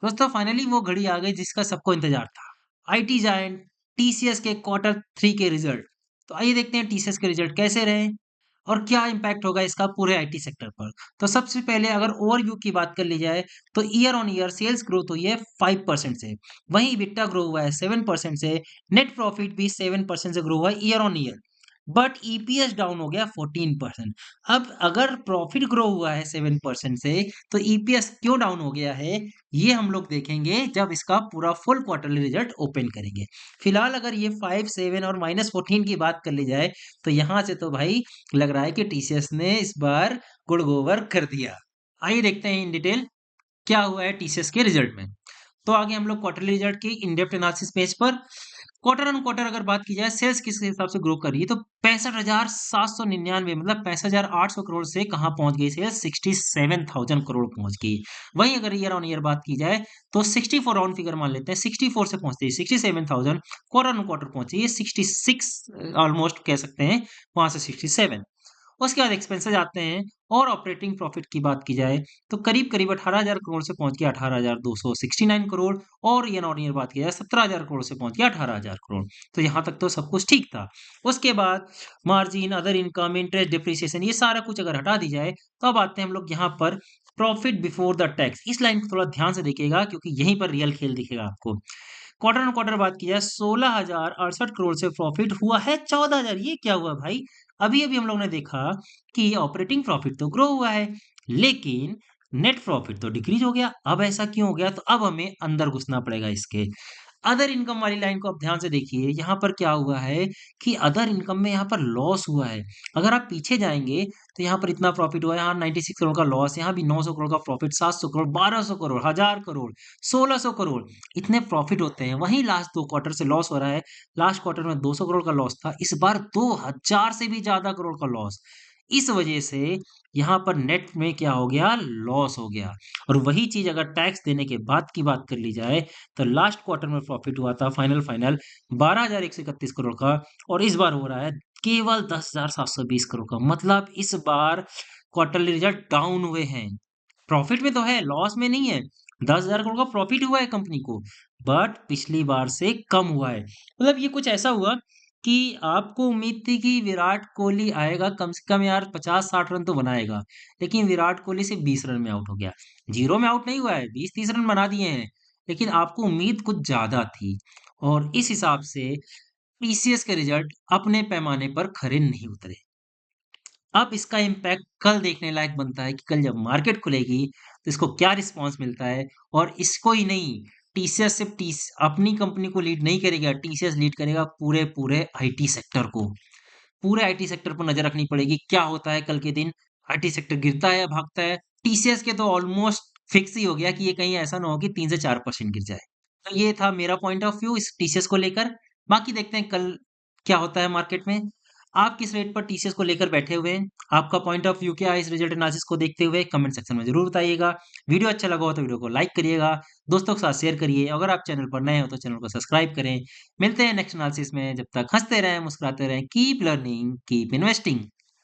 दोस्तों फाइनली वो घड़ी आ गई जिसका सबको इंतजार था। आईटी जायंट टीसीएस के क्वार्टर 3 के रिजल्ट। तो आइए देखते हैं टीसीएस के रिजल्ट कैसे रहे और क्या इम्पैक्ट होगा इसका पूरे आईटी सेक्टर पर। तो सबसे पहले अगर ओवरव्यू की बात कर ली जाए तो year on year sales growth हुई है 5% से। वहीं इबिट्डा ग्रो हुआ है 7% से। नेट प्रॉफिट भी 7% से ग्रो हुआ है year on year. But EPS down हो गया 14%। अब अगर प्रॉफिट ग्रो हुआ है 7% से तो ईपीएस क्यों डाउन हो गया है, ये हम लोग देखेंगे जब इसका पूरा फुल क्वार्टरली रिजल्ट ओपन करेंगे। फिलहाल अगर ये 5 7 और -14 की बात कर ली जाए तो यहां से तो भाई लग रहा है कि टीसीएस ने इस बार गुड़ गोबर कर दिया। आइए देखते हैं इन डिटेल क्या हुआ है टीसीएस के रिजल्ट में। तो आगे हम लोग क्वार्टरली रिजल्ट की इन डेप्थ एनालिसिस पेज पर क्वार्टर ऑन क्वार्टर अगर बात की जाए सेल्स किस हिसाब से ग्रो कर रही है तो 65,799 मतलब 65,800 करोड़ से कहां पहुंच गई सेल्स 67,000 करोड़ पहुंच गई। वहीं अगर ईयर ऑन ईयर बात की जाए तो 64 राउंड फिगर मान लेते हैं 64 से पहुंचती है 67,000। क्वार्टर ऑन क्वार्टर पहुंची है 66 ऑलमोस्ट कह सकते हैं वहां से 67। उसके बाद एक्सपेंसेस आते हैं और ऑपरेटिंग प्रॉफिट की बात की जाए तो करीब करीब 18,000 करोड़ से पहुंच गया 18,269 करोड़। और ईयर ऑन ईयर बात की जाए 17,000 करोड़ से पहुंच गया 18,000 करोड़। तो यहाँ तक तो सब कुछ ठीक था। उसके बाद margin other income interest depreciation ये सारा कुछ अगर हटा दी जाए तो अब आते हैं हम लोग यहाँ पर प्रॉफिट बिफोर द टैक्स। इस लाइन को थोड़ा ध्यान से देखिएगा क्योंकि यहीं पर रियल खेल दिखेगा आपको। क्वार्टर ऑन क्वार्टर बात की जाए 16,068 करोड़ से प्रॉफिट हुआ है 14,000। ये क्या हुआ भाई, अभी अभी हम लोग ने देखा कि ऑपरेटिंग प्रॉफिट तो ग्रो हुआ है लेकिन नेट प्रॉफिट तो डिक्रीज हो गया। अब ऐसा क्यों हो गया, तो अब हमें अंदर घुसना पड़ेगा इसके। अदर इनकम वाली लाइन को आप ध्यान से देखिए यहाँ पर क्या हुआ है कि अदर इनकम में यहाँ पर लॉस हुआ है। अगर आप पीछे जाएंगे तो यहाँ पर इतना प्रॉफिट हुआ है, यहाँ 96 करोड़ का लॉस, यहाँ भी 900 करोड़ का प्रॉफिट, 700 करोड़, 1200 करोड़, 1000 करोड़, 1600 करोड़, इतने प्रॉफिट होते हैं। वहीं लास्ट 2 क्वार्टर से लॉस हो रहा है। लास्ट क्वार्टर में 200 करोड़ का लॉस था, इस बार 2000 से भी ज्यादा करोड़ का लॉस। इस वजह से यहाँ पर नेट में क्या हो गया, लॉस हो गया। और वही चीज अगर टैक्स देने के बाद की बात कर ली जाए तो लास्ट क्वार्टर में प्रॉफिट हुआ था फाइनल फाइनल 12,131 करोड़ का और इस बार हो रहा है केवल 10,720 करोड़ का। मतलब इस बार क्वार्टरली रिजल्ट डाउन हुए हैं। प्रॉफिट में तो है, लॉस में नहीं है। 10,000 करोड़ का प्रॉफिट हुआ है कंपनी को, बट पिछली बार से कम हुआ है। मतलब ये कुछ ऐसा हुआ कि आपको उम्मीद थी कि विराट कोहली आएगा कम से कम यार 50-60 रन तो बनाएगा, लेकिन विराट कोहली सिर्फ 20 रन में आउट हो गया। जीरो में आउट नहीं हुआ है, 20-30 रन बना दिए हैं, लेकिन आपको उम्मीद कुछ ज्यादा थी। और इस हिसाब से टीसीएस के रिजल्ट अपने पैमाने पर खरे नहीं उतरे। अब इसका इम्पैक्ट कल देखने लायक बनता है कि कल जब मार्केट खुलेगी तो इसको क्या रिस्पॉन्स मिलता है। और इसको ही नहीं, टीसीएस सिर्फ टी अपनी कंपनी को लीड नहीं करेगा, टीसीएस लीड करेगा पूरे पूरे आईटी सेक्टर को। पूरे आईटी सेक्टर पर नजर रखनी पड़ेगी क्या होता है कल के दिन। आईटी सेक्टर गिरता है या भागता है। टीसीएस के तो ऑलमोस्ट फिक्स ही हो गया कि ये कहीं ऐसा ना हो कि 3 से 4% गिर जाए। तो ये था मेरा पॉइंट ऑफ व्यू इस टीसीएस को लेकर। बाकी देखते हैं कल क्या होता है मार्केट में। आप किस रेट पर टीसीएस को लेकर बैठे हुए हैं, आपका पॉइंट ऑफ व्यू क्या है इस रिजल्ट एनालिसिस को देखते हुए, कमेंट सेक्शन में जरूर बताइएगा। वीडियो अच्छा लगा हो तो वीडियो को लाइक करिएगा, दोस्तों के साथ शेयर करिए। अगर आप चैनल पर नए हो तो चैनल को सब्सक्राइब करें। मिलते हैं नेक्स्ट एनालिसिस में, जब तक हंसते रहें मुस्कुराते रहें। Keep learning keep investing.